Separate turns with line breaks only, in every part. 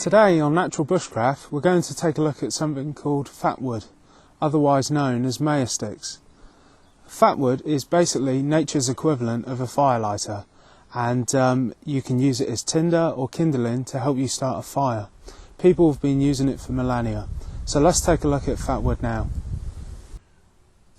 Today on Natural Bushcraft we're going to take a look at something called fatwood, otherwise known as mayor sticks. Fatwood is basically nature's equivalent of a firelighter, and you can use it as tinder or kindling to help you start a fire. People have been using it for millennia. So let's take a look at fatwood now.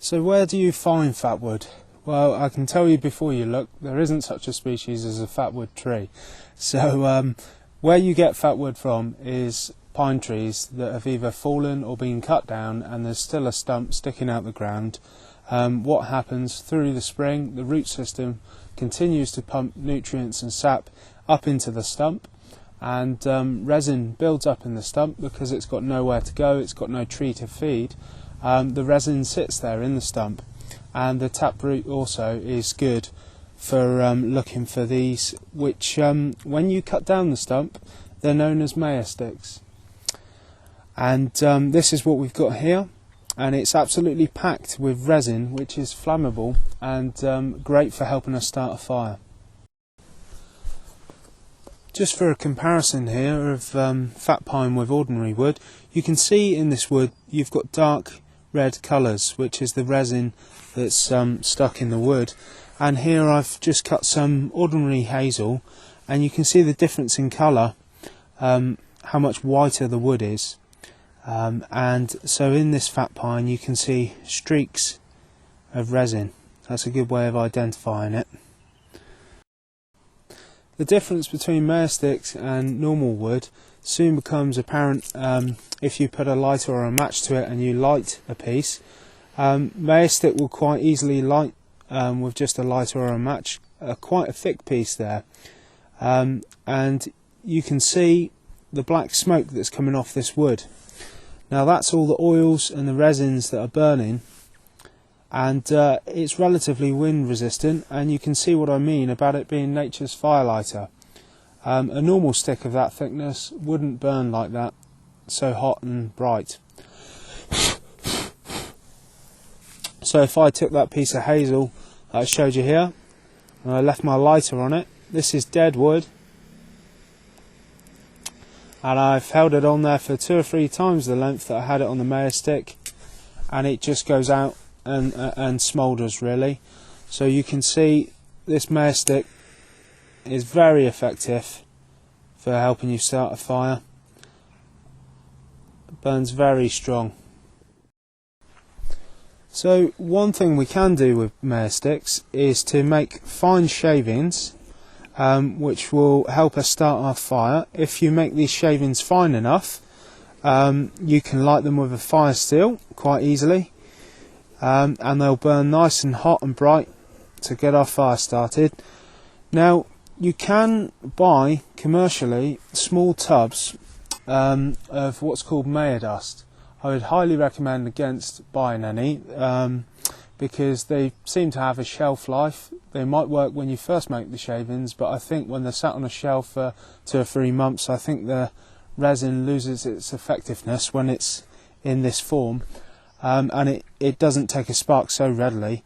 So where do you find fatwood? Well, I can tell you before you look, there isn't such a species as a fatwood tree. So where you get fatwood from is pine trees that have either fallen or been cut down and there's still a stump sticking out the ground. What happens through the spring, the root system continues to pump nutrients and sap up into the stump, and resin builds up in the stump because it's got nowhere to go, it's got no tree to feed. The resin sits there in the stump, and the taproot also is good for looking for these, which when you cut down the stump they're known as mayor sticks. And this is what we've got here, and it's absolutely packed with resin, which is flammable and great for helping us start a fire. Just for a comparison here of fat pine with ordinary wood, you can see in this wood you've got dark red colours, which is the resin that's stuck in the wood. And here I've just cut some ordinary hazel, and you can see the difference in colour, how much whiter the wood is. And so in this fat pine you can see streaks of resin. That's a good way of identifying it. The difference between mayor sticks and normal wood soon becomes apparent if you put a lighter or a match to it and you light a piece. Mayor stick will quite easily light with just a lighter or a match, quite a thick piece there, and you can see the black smoke that's coming off this wood. Now that's all the oils and the resins that are burning, and it's relatively wind resistant, and you can see what I mean about it being nature's firelighter. A normal stick of that thickness wouldn't burn like that, so hot and bright. So if I took that piece of hazel that I showed you here and I left my lighter on it, this is dead wood, and I've held it on there for 2 or 3 times the length that I had it on the mayor stick, and it just goes out and smoulders really. So you can see this mayor stick is very effective for helping you start a fire. It burns very strong. So one thing we can do with mayor sticks is to make fine shavings, which will help us start our fire. If you make these shavings fine enough, you can light them with a fire steel quite easily, and they'll burn nice and hot and bright to get our fire started. Now you can buy commercially small tubs of what's called mayor dust. I would highly recommend against buying any, because they seem to have a shelf life. They might work when you first make the shavings, but I think when they're sat on a shelf for 2 or 3 months, I think the resin loses its effectiveness when it's in this form, and it doesn't take a spark so readily.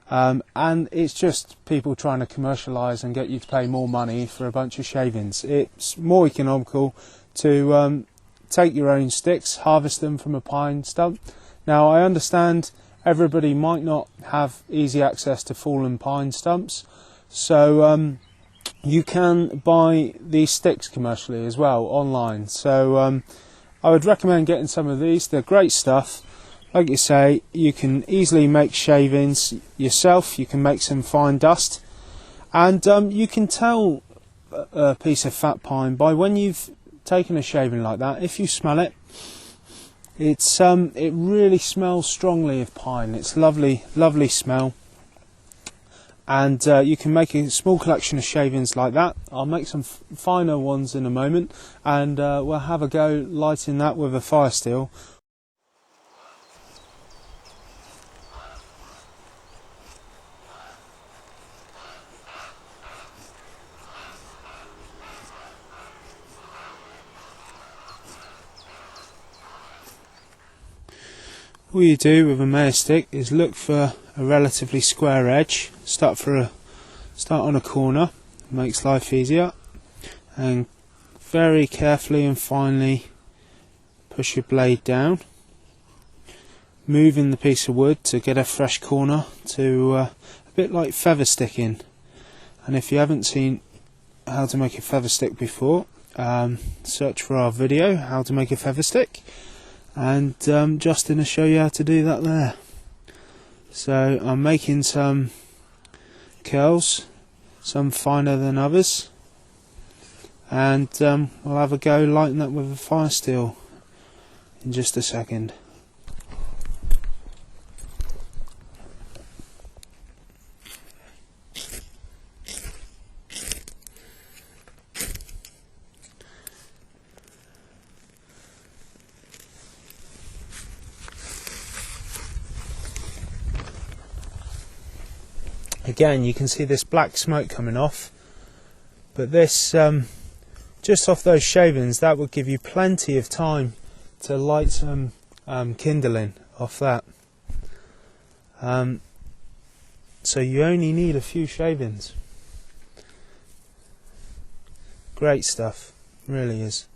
And it's just people trying to commercialise and get you to pay more money for a bunch of shavings. It's more economical to take your own sticks, harvest them from a pine stump. Now I understand everybody might not have easy access to fallen pine stumps, so you can buy these sticks commercially as well online. So I would recommend getting some of these. They're great stuff. Like you say, you can easily make shavings yourself. You can make some fine dust, and you can tell a piece of fat pine by when you've taken a shaving like that. If you smell it, it really smells strongly of pine. It's lovely smell, and you can make a small collection of shavings like that. I'll make some finer ones in a moment, and we'll have a go lighting that with a fire steel. All you do with a mayor stick is look for a relatively square edge, start on a corner, makes life easier, and very carefully and finely push your blade down, moving the piece of wood to get a fresh corner, to a bit like feather sticking. And if you haven't seen how to make a feather stick before, search for our video how to make a feather stick, and Justin will show you how to do that there. So I'm making some curls, some finer than others, and we'll have a go lighting that with a fire steel in just a second. Again, you can see this black smoke coming off, but this, just off those shavings, that would give you plenty of time to light some kindling off that. So you only need a few shavings. Great stuff, really is.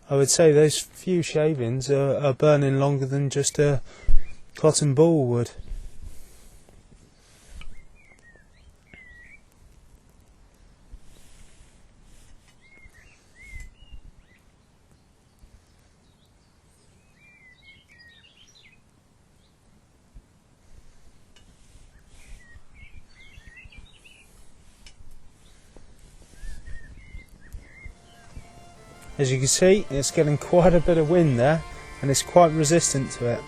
I would say those few shavings are burning longer than just a cotton ball would. As you can see, it's getting quite a bit of wind there, and it's quite resistant to it.